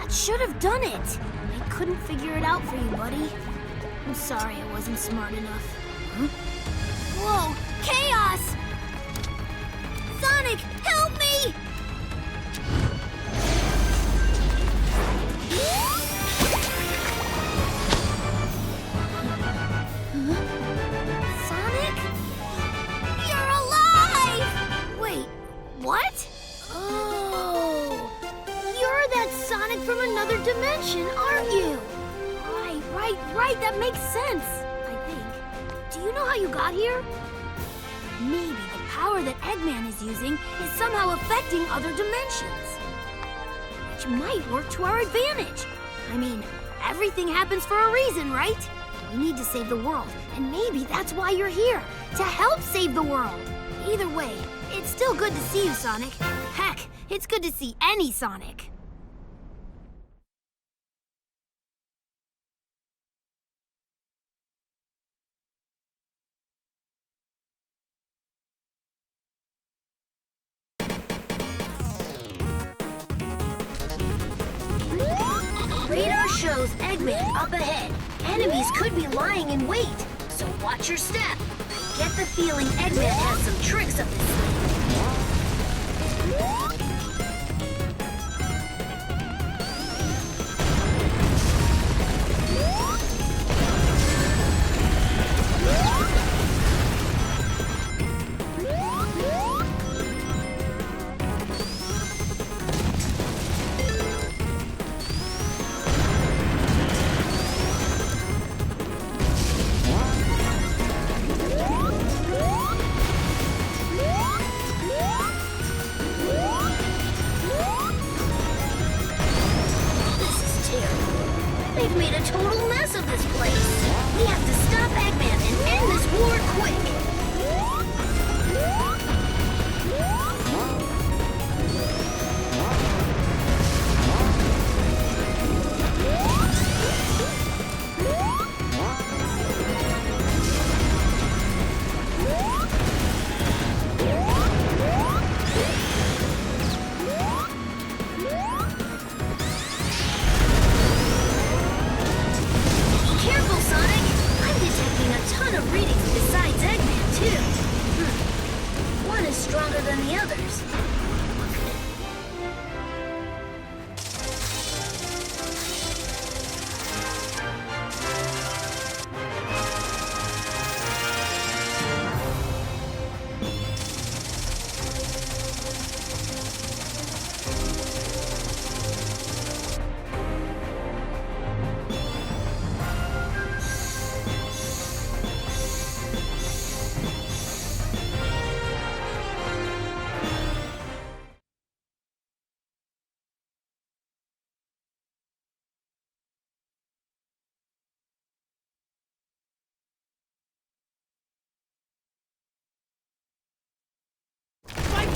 That should have done it. I couldn't figure it out for you, buddy. I'm sorry I wasn't smart enough. Huh? Whoa! Chaos! Sonic, help me! Sonic? You're alive! Wait, what? Oh, you're that Sonic from another dimension, aren't you? Right, that makes sense, I think. Do you know how you got here? Maybe the power that Eggman is using is somehow affecting other dimensions. Which might work to our advantage. I mean, everything happens for a reason, right? We need to save the world, and maybe that's why you're here, to help save the world. Either way, it's still good to see you, Sonic. Heck, it's good to see any Sonic. Radar shows Eggman up ahead. Enemies could be lying in wait, so watch your step. I get the feeling Eggman has some tricks up his sleeve. They've made a total mess of this place. We have to stop Eggman and end this war quick. Stronger than the others.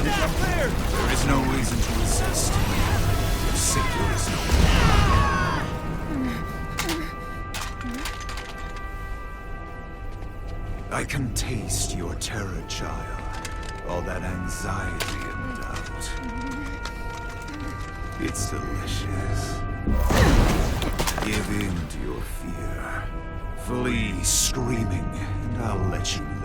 There is no reason to resist. If Savior is no I can taste your terror, child. All that anxiety and doubt. It's delicious. Give in to your fear. Flee screaming, and I'll let you live.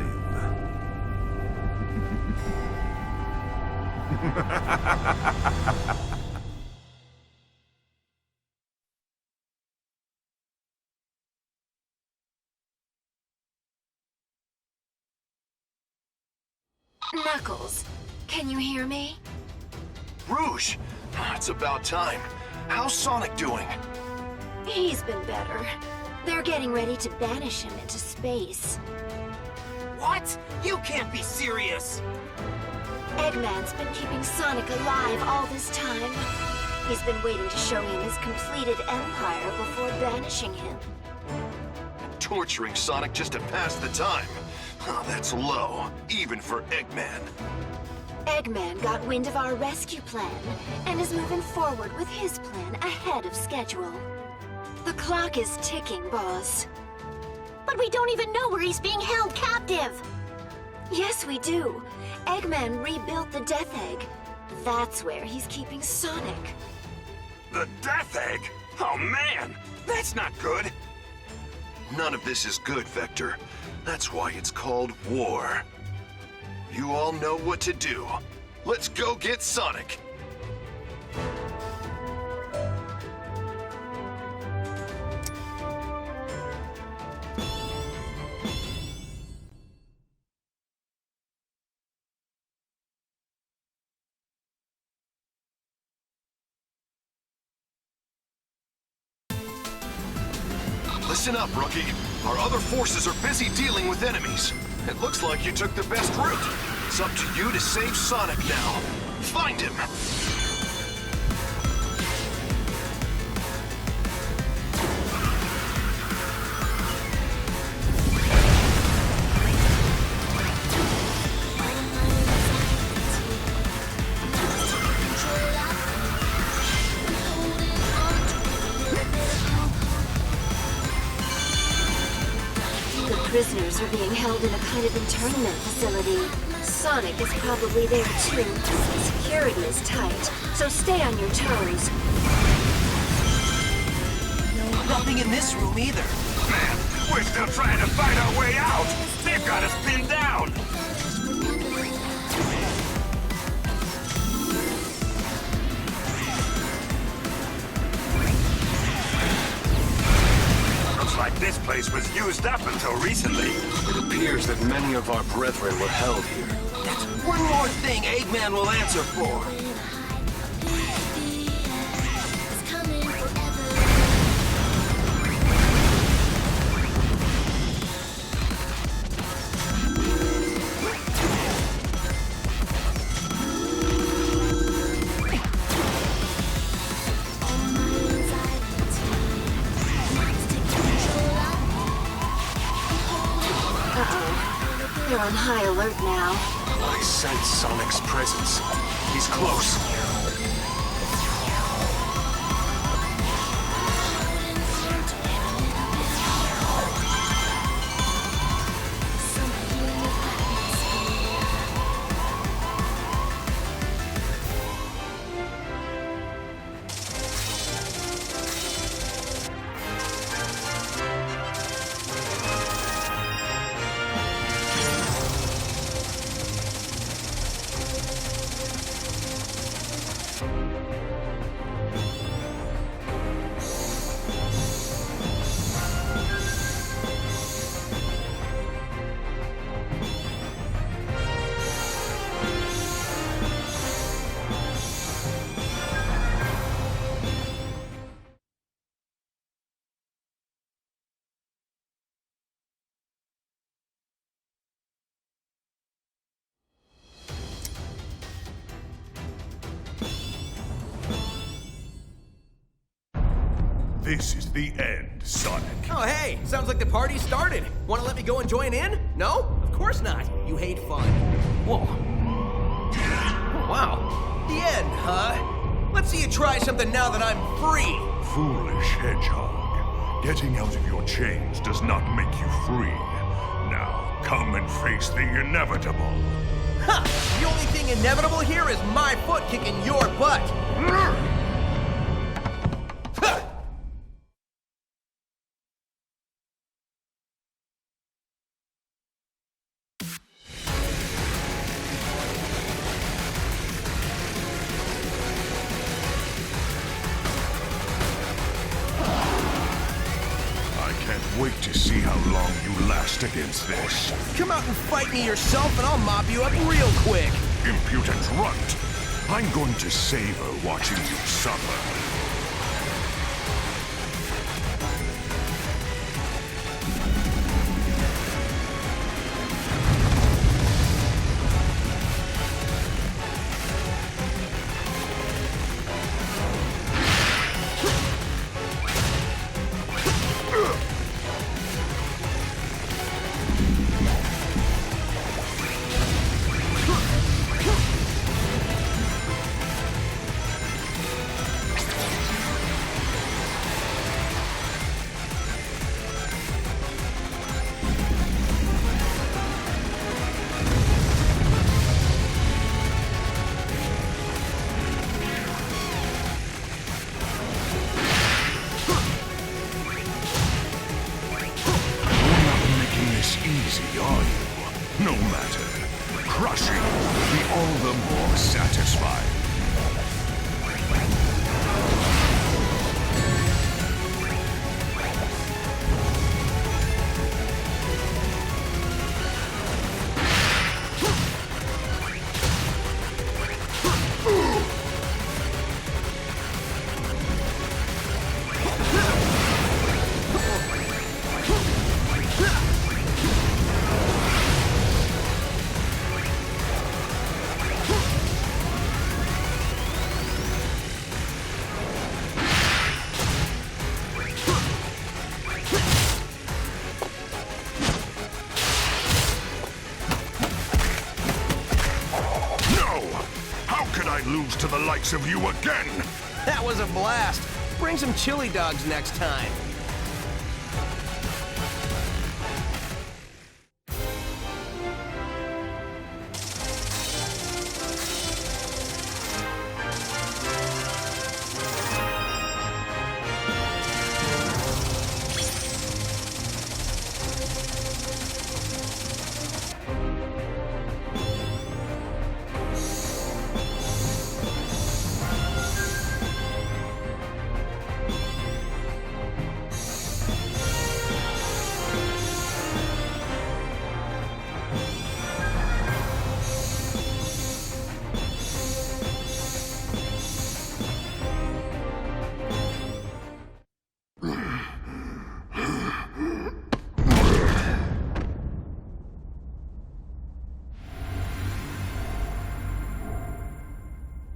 Knuckles, can you hear me? Rouge! It's about time. How's Sonic doing? He's been better. They're getting ready to banish him into space. What? You can't be serious! Eggman's been keeping Sonic alive all this time. He's been waiting to show him his completed empire before banishing him. Torturing Sonic just to pass the time. Oh, that's low, even for Eggman. Eggman got wind of our rescue plan and is moving forward with his plan ahead of schedule. The clock is ticking, boss. But we don't even know where he's being held captive. Yes, we do. Eggman rebuilt the Death Egg. That's where he's keeping Sonic. The Death Egg? Oh man, that's not good. None of this is good, Vector. That's why it's called war. You all know what to do. Let's go get Sonic. Listen up, Rookie. Our other forces are busy dealing with enemies. It looks like you took the best route. It's up to you to save Sonic now. Find him! Prisoners are being held in a kind of internment facility. Sonic is probably there too. Security is tight, so stay on your toes. Nothing in this room either. Man, we're still trying to fight our way out! They've got us pinned down! Looks like this place was used up until recently. It appears that many of our brethren were held here. That's one more thing Eggman will answer for. They're on high alert now. I sense Sonic's presence. He's close. This is the end, Sonic. Oh, hey, sounds like the party started. Want to let me go and join in? No? Of course not. You hate fun. Whoa. Oh, wow. The end, huh? Let's see you try something now that I'm free. Foolish hedgehog. Getting out of your chains does not make you free. Now, come and face the inevitable. Ha! The only thing inevitable here is my foot kicking your butt. Ha! Wait to see how long you last against this. Come out and fight me yourself and I'll mop you up real quick. Impudent runt. I'm going to savor watching you suffer. to the likes of you again! That was a blast. Bring some chili dogs next time.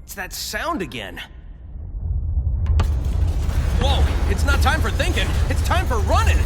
It's that sound again. Whoa, it's not time for thinking, it's time for running!